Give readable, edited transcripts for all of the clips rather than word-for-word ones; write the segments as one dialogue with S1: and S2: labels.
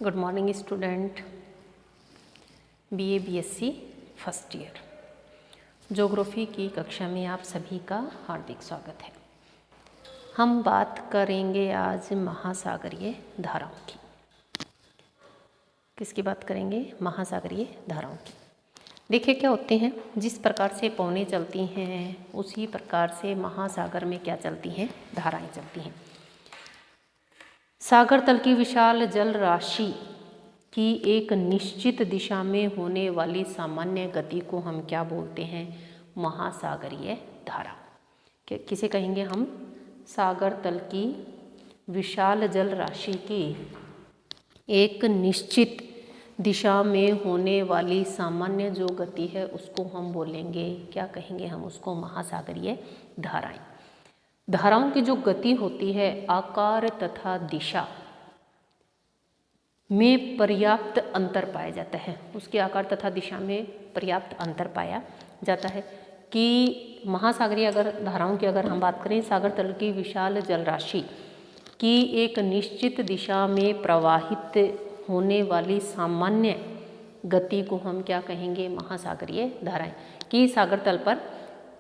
S1: Good morning student. BA BSc first year geography की कक्षा में आप सभी का हार्दिक स्वागत है। हम बात करेंगे आज महासागरीय धाराओं की। किसकी बात करेंगे? महासागरीय धाराओं की। देखिए क्या होते हैं, जिस प्रकार से पवनें चलती हैं उसी प्रकार से महासागर में क्या चलती हैं? धाराएं चलती हैं। सागर तल की विशाल जल राशि की एक निश्चित दिशा में होने वाली सामान्य गति को हम क्या बोलते हैं? महासागरीय धारा। किसे कहेंगे हम? सागर तल की विशाल जल राशि की एक निश्चित दिशा में होने वाली सामान्य जो गति है उसको हम बोलेंगे, क्या कहेंगे हम उसको? महासागरीय धाराएं। धाराओं की जो गति होती है आकार तथा दिशा में पर्याप्त अंतर पाया जाता है। उसके आकार तथा दिशा में पर्याप्त अंतर पाया जाता है कि महासागरीय अगर धाराओं की अगर हम बात करें, सागर तल की विशाल जल राशि की एक निश्चित दिशा में प्रवाहित होने वाली सामान्य गति को हम क्या कहेंगे? महासागरीय धाराएं। कि सागर तल पर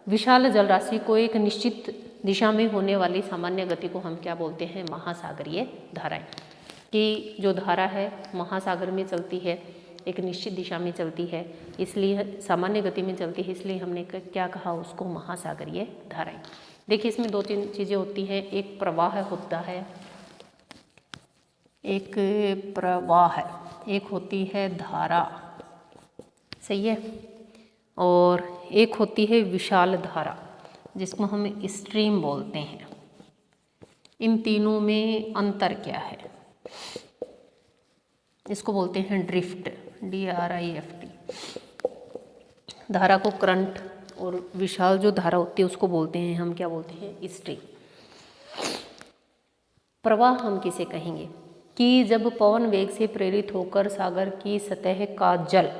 S1: विशाल जल राशि को एक निश्चित दिशा में होने वाली सामान्य गति को हम क्या बोलते हैं? महासागरीय धाराएं। कि जो धारा है महासागर में चलती है, एक निश्चित दिशा में चलती है, इसलिए सामान्य गति में चलती है, इसलिए हमने क्या कहा? उसको महासागरीय धाराएं। देखिए इसमें दो तीन चीज़ें होती हैं। एक प्रवाह होता है, एक प्रवाह, एक होती है धारा, सही है, और एक होती है विशाल धारा जिसको हम स्ट्रीम बोलते हैं। इन तीनों में अंतर क्या है? इसको बोलते हैं ड्रिफ्ट, DRIFT। धारा को करंट, और विशाल जो धारा होती है उसको बोलते हैं हम क्या बोलते हैं? स्ट्रीम। प्रवाह हम किसे कहेंगे? कि जब पवन वेग से प्रेरित होकर सागर की सतह का जल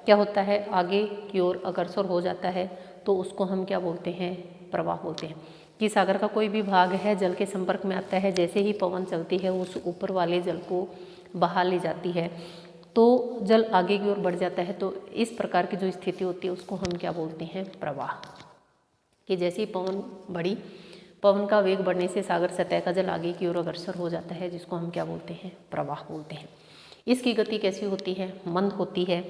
S1: क्या होता है? आगे की ओर अग्रसर हो जाता है, तो उसको हम क्या बोलते हैं? प्रवाह बोलते हैं। कि सागर का कोई भी भाग है जल के संपर्क में आता है, जैसे ही पवन चलती है उस ऊपर वाले जल को बहा ले जाती है तो जल आगे की ओर बढ़ जाता है। तो इस प्रकार की जो स्थिति होती है उसको हम क्या बोलते हैं? प्रवाह। कि जैसे ही पवन बढ़ी, पवन का वेग बढ़ने से सागर सतह का जल आगे की ओर अग्रसर हो जाता है, जिसको हम क्या बोलते हैं? प्रवाह बोलते हैं। इसकी गति कैसी होती है? मंद होती है,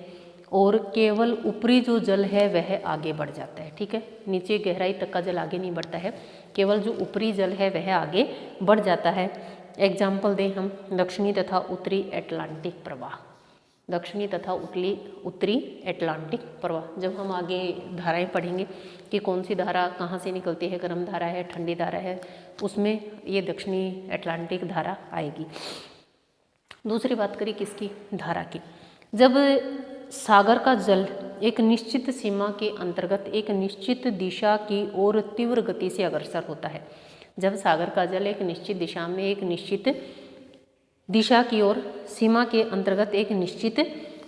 S1: और केवल ऊपरी जो जल है वह आगे बढ़ जाता है। ठीक है, नीचे गहराई तक का जल आगे नहीं बढ़ता है, केवल जो ऊपरी जल है वह आगे बढ़ जाता है। एग्जाम्पल दें हम, दक्षिणी तथा उत्तरी एटलांटिक प्रवाह। दक्षिणी तथा उत्तरी एटलांटिक प्रवाह। जब हम आगे धाराएं पढ़ेंगे कि कौन सी धारा कहाँ से निकलती है, गर्म धारा है, ठंडी धारा है, उसमें ये दक्षिणी एटलांटिक धारा आएगी। दूसरी बात करें किसकी? धारा की। जब सागर का जल एक निश्चित सीमा के अंतर्गत एक निश्चित दिशा की ओर तीव्र गति से अग्रसर होता है, जब सागर का जल एक निश्चित दिशा में एक निश्चित दिशा की ओर, सीमा के अंतर्गत एक निश्चित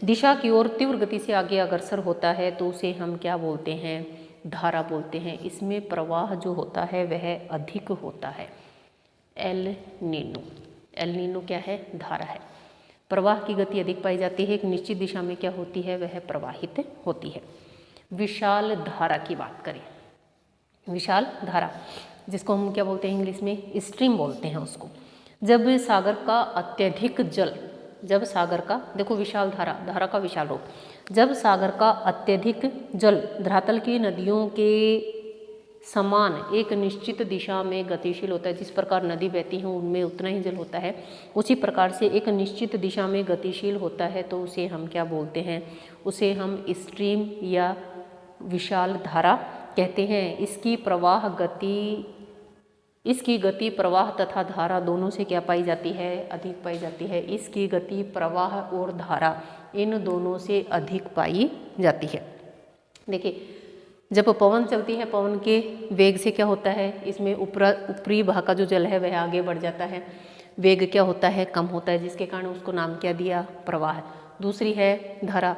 S1: दिशा की ओर तीव्र गति से आगे अग्रसर होता है, तो उसे हम क्या बोलते हैं? धारा बोलते हैं। इसमें प्रवाह जो होता है वह अधिक होता है। एल नीनो क्या है? धारा है। प्रवाह की गति अधिक पाई जाती है, एक निश्चित दिशा में क्या होती है? वह प्रवाहित होती है। विशाल धारा की बात करें, विशाल धारा जिसको हम क्या बोलते हैं? इंग्लिश में स्ट्रीम बोलते हैं उसको। जब सागर का अत्यधिक जल, जब सागर का, देखो विशाल धारा, धारा का विशाल रूप, जब सागर का अत्यधिक जल धरातल की नदियों के समान एक निश्चित दिशा में गतिशील होता है, जिस प्रकार नदी बहती है उनमें उतना ही जल होता है, उसी प्रकार से एक निश्चित दिशा में गतिशील होता है, तो उसे हम क्या बोलते हैं? उसे हम स्ट्रीम या विशाल धारा कहते हैं। इसकी गति प्रवाह तथा धारा दोनों से क्या पाई जाती है? अधिक पाई जाती है। इसकी गति प्रवाह और धारा इन दोनों से अधिक पाई जाती है। देखिए जब पवन चलती है, पवन के वेग से क्या होता है? इसमें ऊपरी भाग का जो जल है वह आगे बढ़ जाता है, वेग क्या होता है? कम होता है, जिसके कारण उसको नाम क्या दिया? प्रवाह। दूसरी है धारा।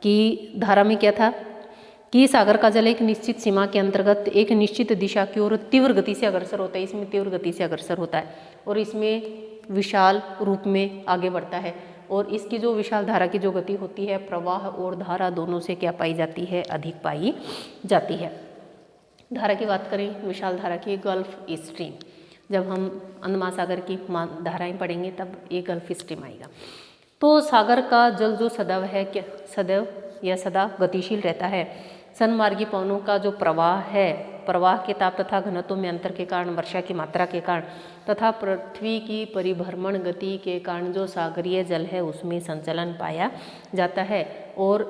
S1: कि धारा में क्या था? कि सागर का जल एक निश्चित सीमा के अंतर्गत एक निश्चित दिशा की ओर तीव्र गति से अग्रसर होता है, इसमें तीव्र गति से अग्रसर होता है और इसमें विशाल रूप में आगे बढ़ता है। और इसकी जो विशाल धारा की जो गति होती है, प्रवाह और धारा दोनों से क्या पाई जाती है, अधिक पाई जाती है। धारा की बात करें, विशाल धारा की, गल्फ स्ट्रीम, जब हम अंध महासागर की धाराएं पढ़ेंगे तब ये गल्फ स्ट्रीम आएगा। तो सागर का जल जो सदैव है, क्या सदैव या सदा गतिशील रहता है। सनमार्गी पवनों का जो प्रवाह है, प्रवाह के ताप तथा घनत्व में अंतर के कारण, वर्षा की मात्रा के कारण तथा पृथ्वी की परिभ्रमण गति के कारण जो सागरीय जल है उसमें संचलन पाया जाता है। और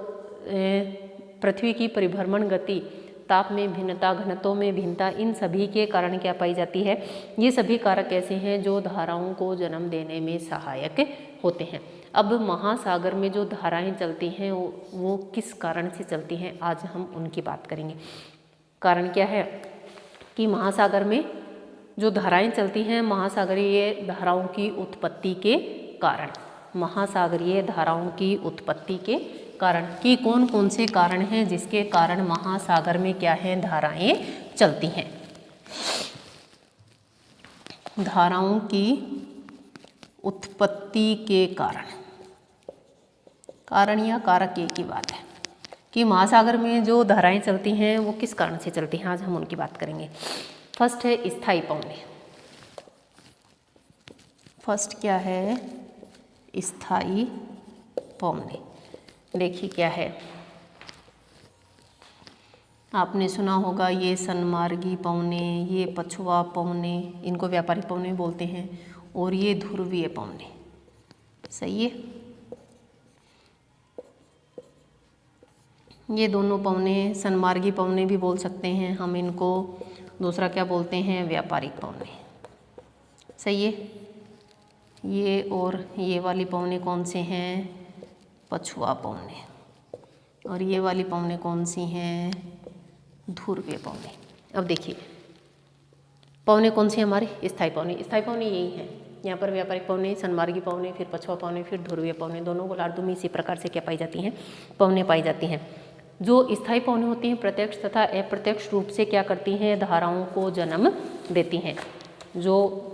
S1: पृथ्वी की परिभ्रमण गति, ताप में भिन्नता, घनत्व में भिन्नता, इन सभी के कारण क्या पाई जाती है, ये सभी कारक ऐसे हैं जो धाराओं को जन्म देने में सहायक होते हैं। अब महासागर में जो धाराएं चलती हैं वो किस कारण से चलती हैं, आज हम उनकी बात करेंगे। कारण क्या है कि महासागर में जो धाराएं चलती हैं, महासागरीय धाराओं की उत्पत्ति के कारण, महासागरीय धाराओं की उत्पत्ति के कारण कि कौन कौन से कारण हैं जिसके कारण महासागर में क्या है, धाराएं चलती हैं। धाराओं की उत्पत्ति के कारण, कारण या कारक एक ही बात है कि महासागर में जो धाराएं चलती हैं वो किस कारण से चलती हैं, आज हम उनकी बात करेंगे। फर्स्ट है स्थायी पवने। फर्स्ट क्या है, स्थायी पवने। देखिए क्या है, आपने सुना होगा ये सनमार्गी पवने, ये पछुआ पवने, इनको व्यापारिक पवने बोलते हैं, और ये ध्रुवीय पवने। सही है, ये दोनों पवने सनमार्गी पवने भी बोल सकते हैं हम इनको, दूसरा क्या बोलते हैं, व्यापारिक पवने। सही है, ये और ये वाली पवने कौन से हैं, पछुआ पवने, और ये वाली पवने कौन सी हैं, ध्रुवीय पवने। अब देखिए पवने कौन सी हमारे, स्थायी पवने। स्थायी पवने यही हैं, यहाँ पर व्यापारिक पवने, सनमार्गी पवने, फिर पछुआ पवने, फिर ध्रुवीय पवने, दोनों गोलार्धों में इसी प्रकार से क्या पाई जाती हैं, पवने पाई जाती हैं। जो स्थायी पवने होती हैं प्रत्यक्ष तथा अप्रत्यक्ष रूप से क्या करती हैं, धाराओं को जन्म देती हैं। जो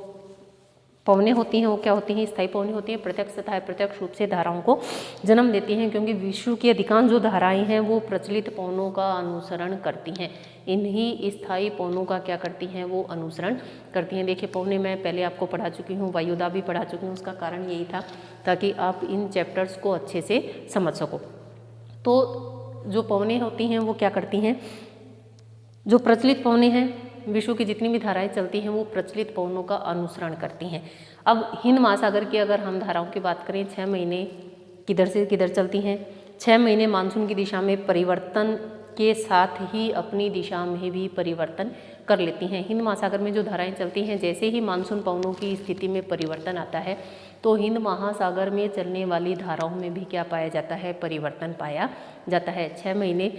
S1: पवने होती हैं वो क्या होती हैं, स्थायी पवने होती हैं, प्रत्यक्ष तथा अप्रत्यक्ष रूप से धाराओं को जन्म देती हैं, क्योंकि विश्व की अधिकांश जो धाराएं हैं वो प्रचलित पवनों का अनुसरण करती हैं। इन्हीं स्थायी पवनों का क्या करती हैं, वो अनुसरण करती हैं। देखिए पवने मैं पहले आपको पढ़ा चुकी हूँ, वायुदाब भी पढ़ा चुकी हूँ, उसका कारण यही था ताकि आप इन चैप्टर्स को अच्छे से समझ सको। तो जो पवने होती हैं वो क्या करती हैं, जो प्रचलित पवने हैं, विश्व की जितनी भी धाराएं चलती हैं वो प्रचलित पवनों का अनुसरण करती हैं। अब हिंद महासागर की अगर हम धाराओं की बात करें, 6 महीने किधर से किधर चलती हैं, 6 महीने मानसून की दिशा में परिवर्तन के साथ ही अपनी दिशा में भी परिवर्तन कर लेती हैं। हिंद महासागर में जो धाराएं चलती हैं, जैसे ही मानसून पवनों की स्थिति में परिवर्तन आता है तो हिंद महासागर में चलने वाली धाराओं में भी क्या पाया जाता है, परिवर्तन पाया जाता है। 6 महीने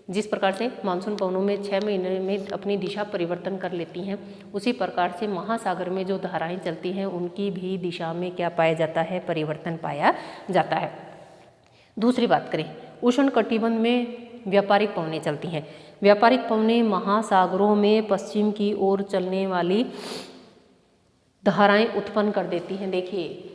S1: जिस प्रकार से मानसून पवनों में 6 महीने में अपनी दिशा परिवर्तन कर लेती हैं, उसी प्रकार से महासागर में जो धाराएं चलती हैं उनकी भी दिशा में क्या पाया जाता है, परिवर्तन पाया जाता है। दूसरी बात करें, उष्ण कटिबंध में व्यापारिक पवने चलती हैं। व्यापारिक पवने महासागरों में पश्चिम की ओर चलने वाली धाराएं उत्पन्न कर देती हैं। देखिए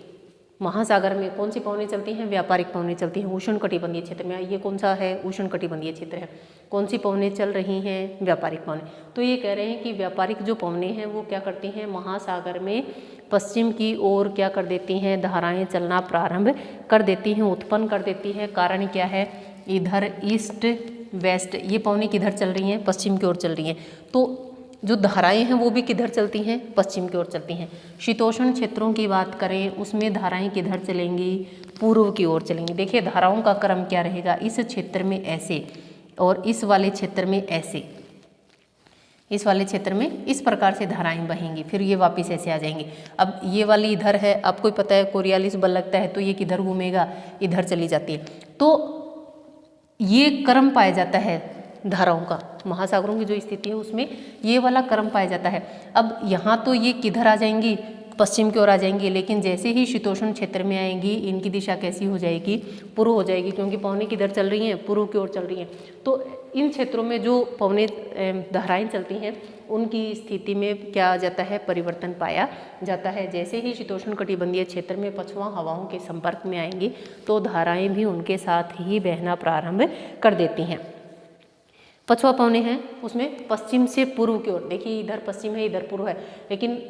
S1: महासागर में कौन सी पवनें चलती हैं, व्यापारिक पवनें चलती हैं। उष्ण कटिबंधीय क्षेत्र में, ये कौन सा है, उष्ण कटिबंधीय क्षेत्र है, कौन सी पवनें चल रही हैं, व्यापारिक पवनें। तो ये कह रहे हैं कि व्यापारिक जो पवनें हैं वो क्या करती हैं, महासागर में पश्चिम की ओर क्या कर देती हैं, धाराएं चलना प्रारंभ कर देती हैं, उत्पन्न कर देती हैं। कारण क्या है, इधर ईस्ट वेस्ट, ये पवनें किधर चल रही हैं, पश्चिम की ओर चल रही हैं। तो जो धाराएं हैं वो भी किधर चलती हैं, पश्चिम की ओर चलती हैं। शीतोष्ण क्षेत्रों की बात करें, उसमें धाराएं किधर चलेंगी, पूर्व की ओर चलेंगी। देखिए धाराओं का क्रम क्या रहेगा, इस क्षेत्र में ऐसे और इस वाले क्षेत्र में ऐसे, इस वाले क्षेत्र में इस प्रकार से धाराएं बहेंगी, फिर ये वापस ऐसे आ जाएंगी। अब ये वाली इधर है, आपको पता है कोरियालिस बल लगता है तो ये किधर घूमेगा, इधर चली जाती है। तो ये क्रम पाया जाता है धाराओं का, महासागरों की जो स्थिति है उसमें ये वाला क्रम पाया जाता है। अब यहाँ तो ये किधर आ जाएंगी, पश्चिम की ओर आ जाएंगी, लेकिन जैसे ही शीतोष्ण क्षेत्र में आएंगी इनकी दिशा कैसी हो जाएगी, पूर्व हो जाएगी, क्योंकि पवनें किधर चल रही हैं, पूर्व की ओर चल रही हैं। तो इन क्षेत्रों में जो पवने धाराएं चलती हैं उनकी स्थिति में क्या आ जाता है, परिवर्तन पाया जाता है। जैसे ही शीतोष्ण कटिबंधीय क्षेत्र में पछुआ हवाओं के संपर्क में आएंगी तो धाराएं भी उनके साथ ही बहना प्रारंभ कर देती हैं। पछुआ पवने हैं उसमें पश्चिम से पूर्व की ओर, देखिए इधर पश्चिम है इधर पूर्व है, लेकिन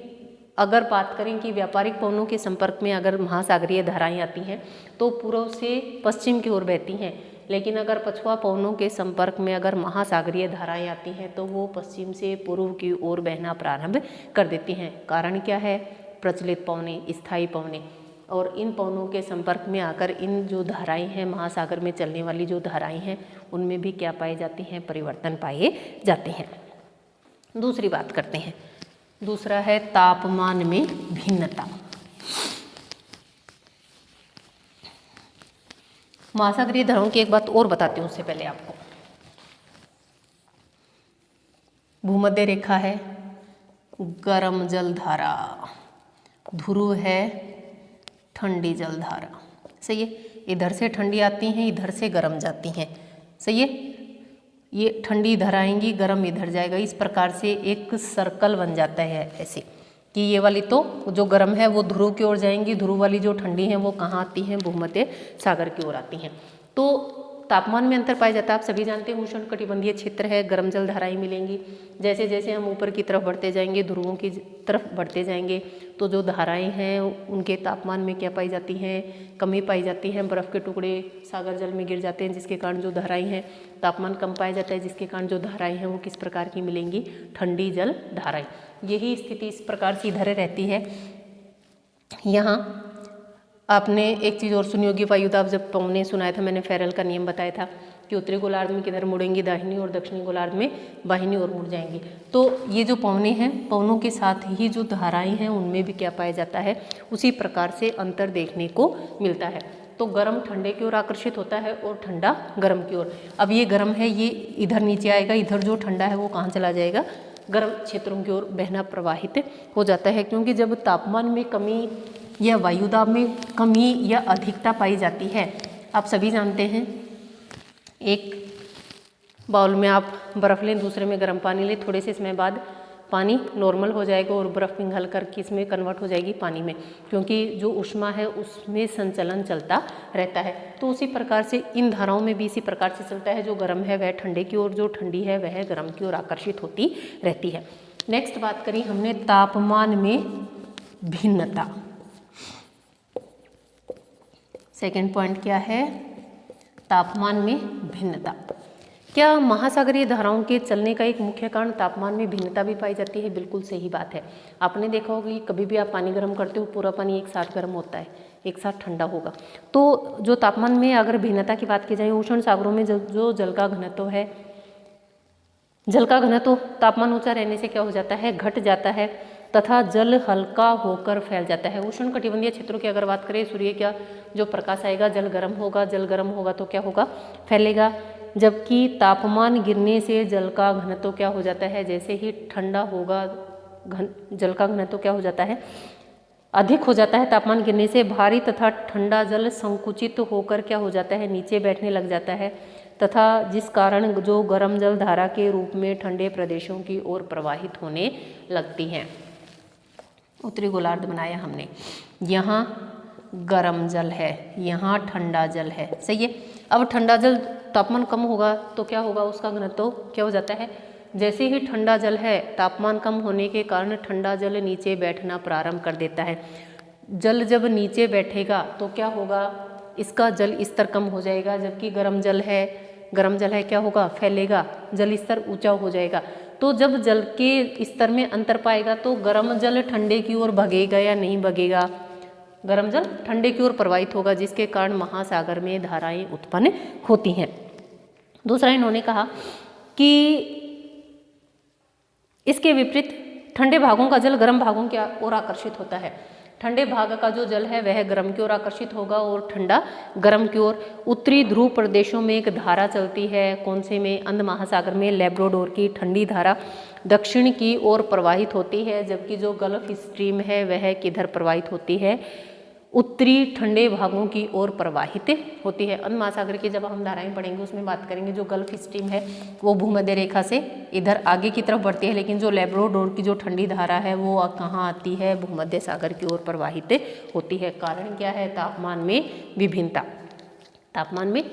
S1: अगर बात करें कि व्यापारिक पवनों के संपर्क में अगर महासागरीय धाराएं आती हैं तो पूर्व से पश्चिम की ओर बहती हैं, लेकिन अगर पछुआ पवनों के संपर्क में अगर महासागरीय धाराएं आती हैं तो वो पश्चिम से पूर्व की ओर बहना प्रारंभ कर देती हैं। कारण क्या है, प्रचलित पवने, स्थायी पवने, और इन पवनों के संपर्क में आकर इन जो धाराएं हैं, महासागर में चलने वाली जो धाराएं हैं, उनमें भी क्या पाए जाती हैं, परिवर्तन पाए जाते हैं। दूसरी बात करते हैं, दूसरा है तापमान में भिन्नता। महासागरीय धाराओं की एक बात और बताती हूँ उससे पहले आपको। भूमध्य रेखा है, गर्म जल धारा, ध्रुव है, ठंडी जल धारा, सही है। इधर से ठंडी आती हैं, इधर से गर्म जाती हैं, सही है। ये ठंडी इधर आएंगी, गर्म इधर जाएगा, इस प्रकार से एक सर्कल बन जाता है ऐसे कि ये वाली तो जो गर्म है वो ध्रुव की ओर जाएंगी, ध्रुव वाली जो ठंडी है वो कहाँ आती हैं, भूमध्य सागर की ओर आती हैं। तो तापमान में अंतर पाया जाता है। आप सभी जानते हैं उष्ण कटिबंधीय क्षेत्र है, गर्म जल धाराएं मिलेंगी। जैसे जैसे हम ऊपर की तरफ बढ़ते जाएंगे, ध्रुवों की तरफ बढ़ते जाएंगे, तो जो धाराएं हैं उनके तापमान में क्या पाई जाती हैं, कमी पाई जाती है। बर्फ़ के टुकड़े सागर जल में गिर जाते हैं जिसके कारण जो धाराएं हैं तापमान कम पाया जाता है, जिसके कारण जो धाराएं हैं वो किस प्रकार की मिलेंगी, ठंडी जल धाराएं। यही स्थिति इस प्रकार से इधर रहती है। यहाँ आपने एक चीज़ और सुनी होगी, वायुदाब जब पवने सुनाया था मैंने, फेरल का नियम बताया था कि उत्तरी गोलार्ध में किधर मुड़ेंगी, दाहिनी, और दक्षिणी गोलार्ध में बाहिनी ओर मुड़ जाएंगी। तो ये जो पवने हैं, पवनों के साथ ही जो धाराएं हैं उनमें भी क्या पाया जाता है, उसी प्रकार से अंतर देखने को मिलता है। तो गर्म ठंडे की ओर आकर्षित होता है और ठंडा गर्म की ओर। अब ये गर्म है, ये इधर नीचे आएगा, इधर जो ठंडा है वो कहाँ चला जाएगा, गर्म क्षेत्रों की ओर बहना प्रवाहित हो जाता है। क्योंकि जब तापमान में कमी या वायुदाब में कमी या अधिकता पाई जाती है, आप सभी जानते हैं, एक बाउल में आप बर्फ़ लें, दूसरे में गर्म पानी लें, थोड़े से समय बाद पानी नॉर्मल हो जाएगा और बर्फ़ पिघल कर किस में कन्वर्ट हो जाएगी, पानी में, क्योंकि जो ऊष्मा है उसमें संचलन चलता रहता है। तो उसी प्रकार से इन धाराओं में भी इसी प्रकार से चलता है, जो गर्म है वह ठंडे की ओर, जो ठंडी है वह गर्म की ओर आकर्षित होती रहती है। नेक्स्ट बात करी हमने तापमान में भिन्नता। सेकेंड पॉइंट क्या है, तापमान में भिन्नता। क्या महासागरीय धाराओं के चलने का एक मुख्य कारण तापमान में भिन्नता भी पाई जाती है? बिल्कुल सही बात है। आपने देखा होगा कि कभी भी आप पानी गर्म करते हो, पूरा पानी एक साथ गर्म होता है, एक साथ ठंडा होगा। तो जो तापमान में अगर भिन्नता की बात की जाए, उष्ण सागरों में जो जल का घनत्व है, जल का घनत्व तापमान ऊंचा रहने से क्या हो जाता है, घट जाता है तथा जल हल्का होकर फैल जाता है। उष्ण कटिबंधीय क्षेत्रों की अगर बात करें, सूर्य का जो प्रकाश आएगा, जल गर्म होगा, जल गर्म होगा तो क्या होगा, फैलेगा। जबकि तापमान गिरने से जल का घनत्व क्या हो जाता है, जैसे ही ठंडा होगा जल का घनत्व क्या हो जाता है, अधिक हो जाता है। तापमान गिरने से भारी तथा ठंडा जल संकुचित होकर क्या हो जाता है, नीचे बैठने लग जाता है तथा जिस कारण जो गर्म जल धारा के रूप में ठंडे प्रदेशों की ओर प्रवाहित होने लगती हैं। उत्तरी गोलार्ध बनाया हमने, यहाँ गर्म जल है, यहाँ ठंडा जल है, सही है। अब ठंडा जल तापमान कम होगा तो क्या होगा, उसका घनत्व क्या हो जाता है, जैसे ही ठंडा जल है, तापमान कम होने के कारण ठंडा जल नीचे बैठना प्रारंभ कर देता है। जल जब नीचे बैठेगा तो क्या होगा, इसका जल स्तर कम हो जाएगा। जबकि गर्म जल है क्या होगा, फैलेगा, जल स्तर ऊंचा हो जाएगा। तो जब जल के स्तर में अंतर पाएगा तो गर्म जल ठंडे की ओर भगेगा या नहीं भगेगा, गर्म जल ठंडे की ओर प्रवाहित होगा, जिसके कारण महासागर में धाराएं उत्पन्न होती हैं। दूसरा इन्होंने कहा कि इसके विपरीत ठंडे भागों का जल गर्म भागों की ओर आकर्षित होता है। ठंडे भाग का जो जल है वह गर्म की ओर आकर्षित होगा और ठंडा गर्म की ओर। उत्तरी ध्रुव प्रदेशों में एक धारा चलती है, कौन से में, अंध महासागर में, लैब्राडोर की ठंडी धारा दक्षिण की ओर प्रवाहित होती है। जबकि जो गल्फ स्ट्रीम है वह किधर प्रवाहित होती है, उत्तरी ठंडे भागों की ओर प्रवाहित होती है। अंध महासागर की जब हम धाराएं पढ़ेंगे उसमें बात करेंगे, जो गल्फ स्ट्रीम है वो भूमध्य रेखा से इधर आगे की तरफ बढ़ती है, लेकिन जो लैब्राडोर की जो ठंडी धारा है वो कहाँ आती है, भूमध्य सागर की ओर प्रवाहित होती है। कारण क्या है, तापमान में विभिन्नता। तापमान में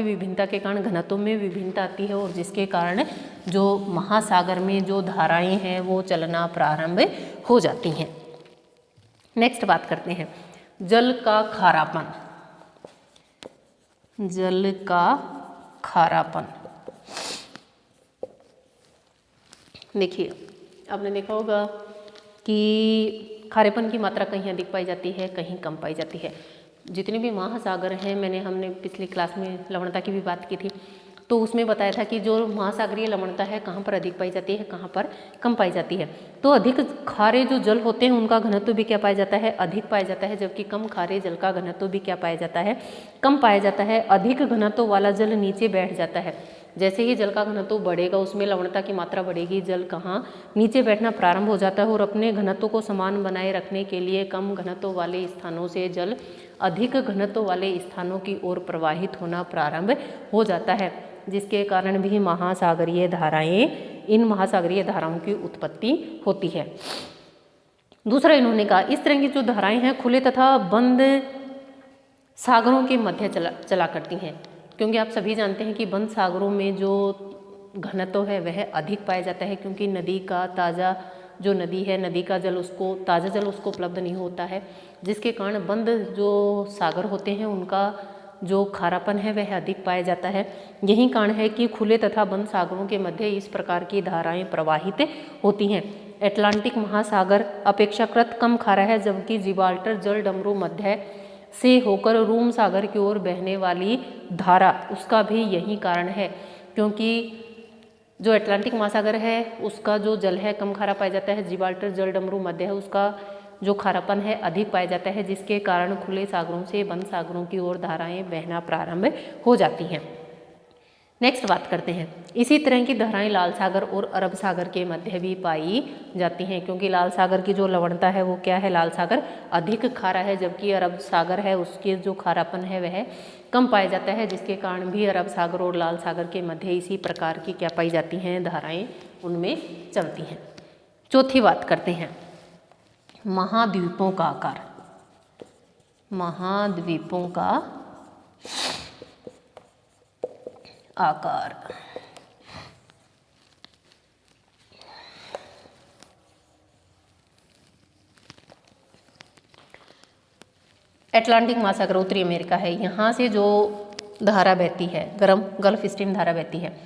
S1: विभिन्नता के कारण घनत्व में विभिन्नता आती है, और जिसके कारण जो महासागर में जो धाराएं हैं वो चलना प्रारंभ हो जाती हैं। नेक्स्ट बात करते हैं जल का खारापन। जल का खारापन, देखिए आपने देखा होगा कि खारेपन की मात्रा कहीं अधिक पाई जाती है, कहीं कम पाई जाती है। जितने भी महासागर हैं, हमने पिछली क्लास में लवणता की भी बात की थी, तो उसमें बताया था कि जो महासागरीय लवणता है कहाँ पर अधिक पाई जाती है, कहाँ पर कम पाई जाती है। तो अधिक खारे जो जल होते हैं उनका घनत्व भी क्या पाया जाता है, अधिक पाया जाता है, जबकि कम खारे जल का घनत्व भी क्या पाया जाता है, कम पाया जाता है। अधिक घनत्व वाला जल नीचे बैठ जाता है। जैसे ही जल का घनत्व बढ़ेगा उसमें लवणता की मात्रा बढ़ेगी, जल कहाँ नीचे बैठना प्रारंभ हो जाता है, और अपने घनत्व को समान बनाए रखने के लिए कम घनत्व वाले स्थानों से जल अधिक घनत्व वाले स्थानों की ओर प्रवाहित होना प्रारंभ हो जाता है, जिसके कारण भी महासागरीय धाराएं, इन महासागरीय धाराओं की उत्पत्ति होती है। दूसरा इन्होंने कहा, इस तरह की जो धाराएं हैं खुले तथा बंद सागरों के मध्य चला करती हैं, क्योंकि आप सभी जानते हैं कि बंद सागरों में जो घनत्व है वह अधिक पाया जाता है, क्योंकि नदी का ताज़ा जो नदी है, नदी का जल उसको ताज़ा जल उसको उपलब्ध नहीं होता है, जिसके कारण बंद जो सागर होते हैं उनका जो खारापन है वह अधिक पाया जाता है। यही कारण है कि खुले तथा बंद सागरों के मध्य इस प्रकार की धाराएं प्रवाहित होती हैं। अटलांटिक महासागर अपेक्षाकृत कम खारा है, जबकि जिब्राल्टर जल डमरू मध्य से होकर रूम सागर की ओर बहने वाली धारा, उसका भी यही कारण है, क्योंकि जो अटलांटिक महासागर है उसका जो जल है कम खारा पाया जाता है, जिब्राल्टर जल डमरू मध्य है उसका जो खारापन है अधिक पाया जाता है, जिसके कारण खुले सागरों से बंद सागरों की ओर धाराएं बहना प्रारंभ हो जाती हैं। नेक्स्ट बात करते हैं, इसी तरह की धाराएं लाल सागर और अरब सागर के मध्य भी पाई जाती हैं, क्योंकि लाल सागर की जो लवणता है वो क्या है, लाल सागर अधिक खारा है, जबकि अरब सागर है उसके जो खारापन है वह कम पाया जाता है, जिसके कारण भी अरब सागर और लाल सागर के मध्य इसी प्रकार की क्या पाई जाती हैं, धाराएं उनमें चलती हैं। चौथी बात करते हैं महाद्वीपों का आकार। महाद्वीपों का आकार, अटलांटिक महासागर उत्तरी अमेरिका है, यहाँ से जो धारा बहती है, गर्म गल्फ स्ट्रीम धारा बहती है,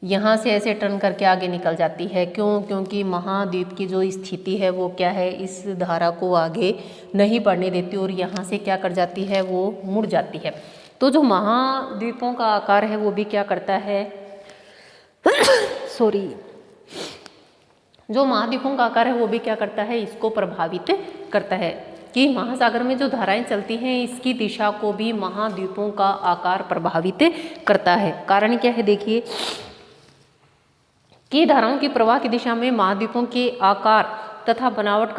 S1: यहाँ से ऐसे टर्न करके आगे निकल जाती है। क्यों? क्योंकि महाद्वीप की जो स्थिति है वो क्या है, इस धारा को आगे नहीं बढ़ने देती और यहाँ से क्या कर जाती है, वो मुड़ जाती है। तो जो महाद्वीपों का आकार है वो भी क्या करता है जो महाद्वीपों का आकार है वो भी क्या करता है, इसको प्रभावित करता है कि महासागर में जो धाराएं चलती हैं इसकी दिशा को भी महाद्वीपों का आकार प्रभावित करता है। कारण क्या है, देखिए कि धाराओं की प्रवाह की दिशा में महाद्वीपों के आकार तथा बनावट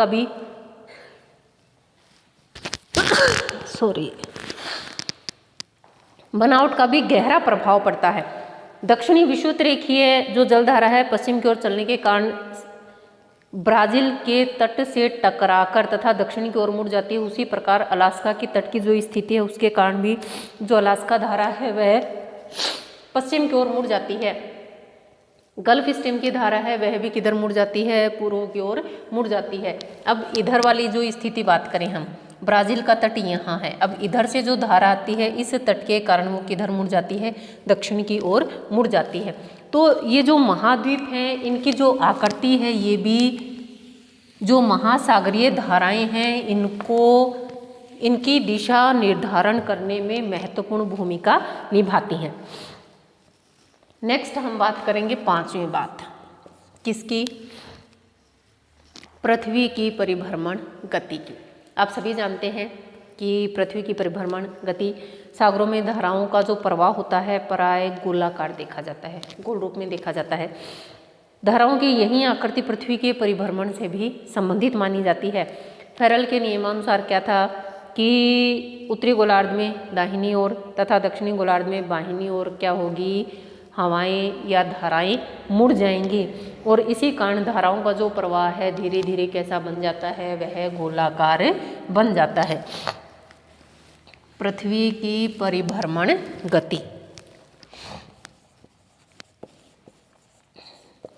S1: का भी गहरा प्रभाव पड़ता है। दक्षिणी विषुवत रेखीय जो जलधारा है पश्चिम की ओर चलने के कारण ब्राजील के तट से टकराकर तथा दक्षिण की ओर मुड़ जाती है। उसी प्रकार अलास्का की तट की जो स्थिति है उसके कारण भी जो अलास्का धारा है वह पश्चिम की ओर मुड़ जाती है। गल्फ स्ट्रीम की धारा है वह भी किधर मुड़ जाती है, पूर्व की ओर मुड़ जाती है। अब इधर वाली जो स्थिति बात करें हम, ब्राज़ील का तट यहाँ है, अब इधर से जो धारा आती है इस तट के कारण वो किधर मुड़ जाती है, दक्षिण की ओर मुड़ जाती है। तो ये जो महाद्वीप हैं इनकी जो आकृति है ये भी जो महासागरीय धाराएं हैं इनको इनकी दिशा निर्धारण करने में महत्वपूर्ण भूमिका निभाती हैं। नेक्स्ट हम बात करेंगे पांचवी बात, किसकी? पृथ्वी की परिभ्रमण गति की। आप सभी जानते हैं कि पृथ्वी की परिभ्रमण गति सागरों में धाराओं का जो प्रवाह होता है प्राय गोलाकार देखा जाता है, गोल रूप में देखा जाता है। धाराओं की यही आकृति पृथ्वी के परिभ्रमण से भी संबंधित मानी जाती है। फेरल के नियमानुसार क्या था कि उत्तरी गोलार्ध में दाहिनी ओर तथा दक्षिणी गोलार्ध में बाहिनी ओर क्या होगी, हवाएं या धाराएं मुड़ जाएंगी और इसी कारण धाराओं का जो प्रवाह है धीरे धीरे कैसा बन जाता है, वह गोलाकार बन जाता है। पृथ्वी की परिभ्रमण गति,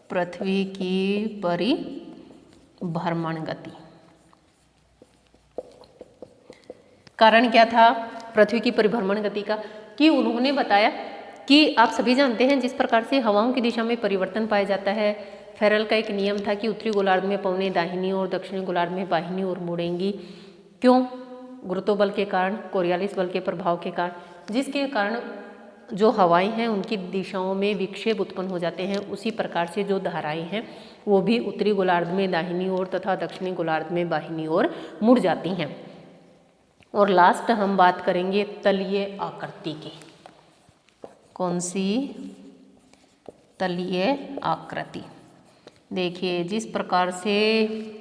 S1: पृथ्वी की परिभ्रमण गति, कारण क्या था पृथ्वी की परिभ्रमण गति का, कि उन्होंने बताया कि आप सभी जानते हैं जिस प्रकार से हवाओं की दिशा में परिवर्तन पाया जाता है, फेरल का एक नियम था कि उत्तरी गोलार्ध में पवनें दाहिनी और दक्षिणी गोलार्ध में बाहिनी ओर मुड़ेंगी। क्यों? गुरुत्व बल के कारण, कोरियालिस बल के प्रभाव के कारण, जिसके कारण जो हवाएं हैं उनकी दिशाओं में विक्षेप उत्पन्न हो जाते हैं। उसी प्रकार से जो धाराएं हैं वो भी उत्तरी गोलार्ध में दाहिनी ओर तथा दक्षिणी गोलार्ध में बाहिनी ओर मुड़ जाती हैं। और लास्ट हम बात करेंगे तलीय आकृति की। कौन सी? तलीय आकृति। देखिए, जिस प्रकार से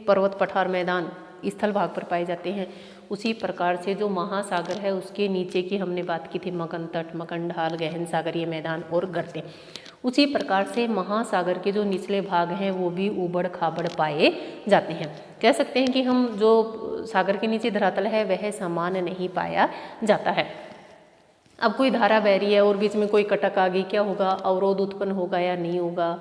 S1: पर्वत पठार मैदान स्थल भाग पर पाए जाते हैं, उसी प्रकार से जो महासागर है उसके नीचे की हमने बात की थी मकन तट, मकन ढाल, गहन सागरीय मैदान और गर्तें। उसी प्रकार से महासागर के जो निचले भाग हैं वो भी उबड़ खाबड़ पाए जाते हैं। कह सकते हैं कि हम जो सागर के नीचे धरातल है वह समान नहीं पाया जाता है। अब कोई धारा बह रही है और बीच में कोई कटक आ गई, क्या होगा? अवरोध उत्पन्न होगा या नहीं होगा?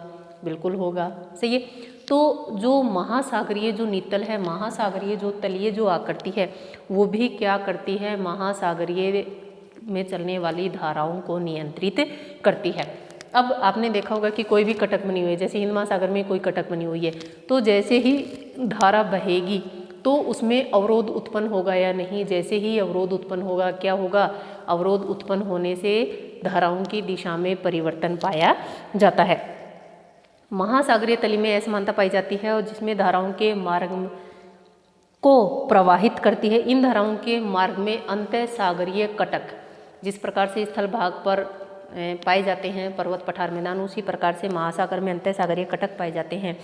S1: बिल्कुल होगा। सही है। तो जो महासागरीय जो नितल है, महासागरीय जो तलीय जो आकृति है वो भी क्या करती है? महासागरीय में चलने वाली धाराओं को नियंत्रित करती है। अब आपने देखा होगा कि कोई भी कटक बनी हुई है, जैसे हिंद महासागर में कोई कटक बनी हुई है, तो जैसे ही धारा बहेगी तो उसमें अवरोध उत्पन्न होगा या नहीं? जैसे ही अवरोध उत्पन्न होगा, क्या होगा? अवरोध उत्पन्न होने से धाराओं की दिशा में परिवर्तन पाया जाता है। महासागरीय तली में असमानता पाई जाती है और जिसमें धाराओं के मार्ग को प्रवाहित करती है। इन धाराओं के मार्ग में अंतःसागरीय कटक, जिस प्रकार से स्थल भाग पर पाए जाते हैं पर्वत पठार मैदान, उसी प्रकार से महासागर में अंतःसागरीय कटक पाए जाते हैं।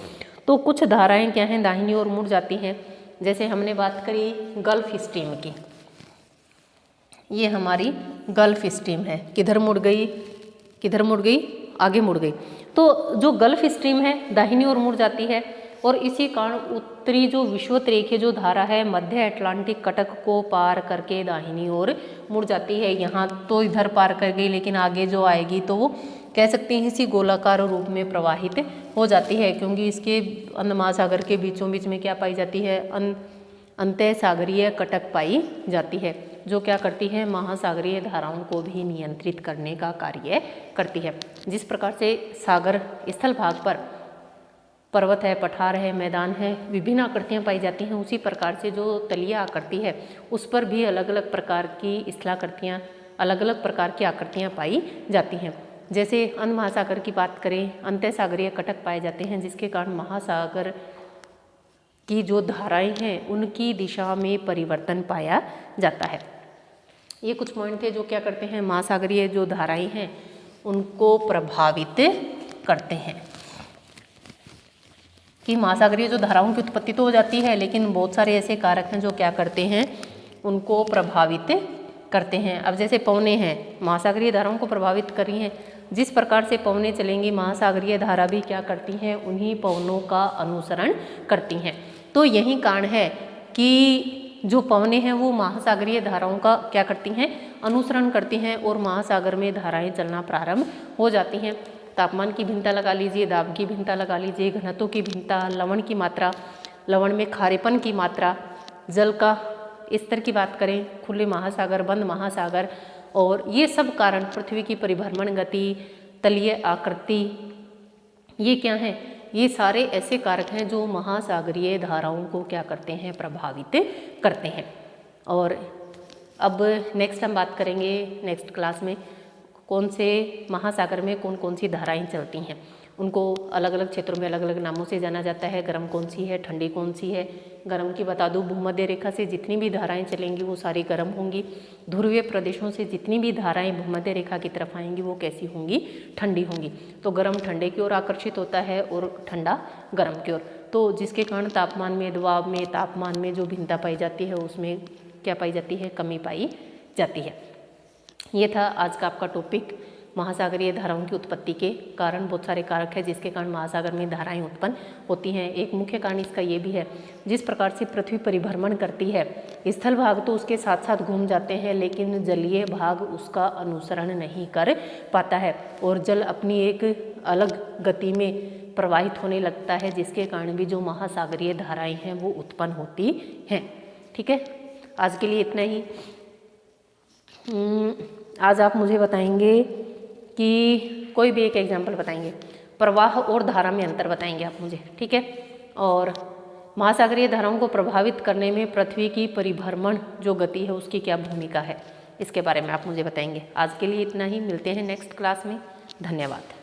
S1: तो कुछ धाराएं क्या हैं? दाहिनी ओर मुड़ जाती हैं। जैसे हमने बात करी गल्फ स्ट्रीम की, ये हमारी गल्फ स्ट्रीम है। किधर मुड़ गई? किधर मुड़ गई? आगे मुड़ गई। तो जो गल्फ स्ट्रीम है दाहिनी ओर मुड़ जाती है और इसी कारण उत्तरी जो विषुवत-रेखीय जो धारा है मध्य अटलांटिक कटक को पार करके दाहिनी ओर मुड़ जाती है। यहाँ तो इधर पार कर गई, लेकिन आगे जो आएगी तो वो कह सकते हैं इसी गोलाकार रूप में प्रवाहित हो जाती है, क्योंकि इसके अंध महासागर के बीचों बीच में क्या पाई जाती है? अंतःसागरीय कटक पाई जाती है, जो क्या करती है? महासागरीय धाराओं को भी नियंत्रित करने का कार्य करती है। जिस प्रकार से सागर स्थल भाग पर पर्वत है, पठार है, मैदान है, विभिन्न आकृतियाँ पाई जाती हैं, उसी प्रकार से जो तलीय आकृति है उस पर भी अलग अलग प्रकार की स्थलाकृतियाँ, अलग अलग प्रकार की आकृतियाँ पाई जाती हैं। जैसे अंध महासागर की बात करें, अंतःसागरीय कटक पाए जाते हैं, जिसके कारण महासागर की जो धाराएं हैं उनकी दिशा में परिवर्तन पाया जाता है। ये कुछ पॉइंट थे जो क्या करते हैं? महासागरीय जो धाराएं हैं उनको प्रभावित करते हैं। कि महासागरीय जो धाराओं की उत्पत्ति तो हो जाती है, लेकिन बहुत सारे ऐसे कारक हैं जो क्या करते हैं? उनको प्रभावित करते हैं। अब जैसे पवनें हैं, महासागरीय धाराओं को प्रभावित कर रही हैं। जिस प्रकार से पवनें चलेंगी, महासागरीय धारा भी क्या करती हैं? उन्हीं पवनों का अनुसरण करती हैं। तो यही कारण है कि जो पवनें हैं वो महासागरीय धाराओं का क्या करती हैं? अनुसरण करती हैं और महासागर में धाराएं चलना प्रारंभ हो जाती हैं। तापमान की भिन्नता लगा लीजिए, दाब की भिन्नता लगा लीजिए, घनत्व की भिन्नता, लवण की मात्रा, लवण में खारेपन की मात्रा, जल का स्तर की बात करें, खुले महासागर, बंद महासागर, और ये सब कारण पृथ्वी की परिभ्रमण गति, तलीय आकृति, ये क्या हैं? ये सारे ऐसे कारक हैं जो महासागरीय धाराओं को क्या करते हैं? प्रभावित करते हैं। और अब नेक्स्ट हम बात करेंगे नेक्स्ट क्लास में कौन से महासागर में कौन कौन सी धाराएं चलती हैं। उनको अलग अलग क्षेत्रों में अलग अलग नामों से जाना जाता है। गर्म कौन सी है, ठंडी कौन सी है। गर्म की बता दूं, भूमध्य रेखा से जितनी भी धाराएं चलेंगी वो सारी गर्म होंगी। ध्रुवीय प्रदेशों से जितनी भी धाराएं भूमध्य रेखा की तरफ आएंगी वो कैसी होंगी? ठंडी होंगी। तो गर्म ठंडे की ओर आकर्षित होता है और ठंडा गर्म की ओर। तो जिसके कारण तापमान में, दबाव में, तापमान में जो भिन्नता पाई जाती है उसमें क्या पाई जाती है, कमी पाई जाती है। ये था आज का आपका टॉपिक, महासागरीय धाराओं की उत्पत्ति के कारण। बहुत सारे कारक हैं जिसके कारण महासागर में धाराएं उत्पन्न होती हैं। एक मुख्य कारण इसका ये भी है, जिस प्रकार से पृथ्वी परिभ्रमण करती है, स्थल भाग तो उसके साथ साथ घूम जाते हैं लेकिन जलीय भाग उसका अनुसरण नहीं कर पाता है और जल अपनी एक अलग गति में प्रवाहित होने लगता है, जिसके कारण भी जो महासागरीय धाराएं हैं वो उत्पन्न होती हैं। ठीक है, आज के लिए इतना ही। आज आप मुझे बताएंगे कि कोई भी एक एग्जाम्पल बताएंगे, प्रवाह और धारा में अंतर बताएंगे आप मुझे। ठीक है, और महासागरीय धाराओं को प्रभावित करने में पृथ्वी की परिभ्रमण जो गति है उसकी क्या भूमिका है, इसके बारे में आप मुझे बताएंगे। आज के लिए इतना ही, मिलते हैं नेक्स्ट क्लास में। धन्यवाद।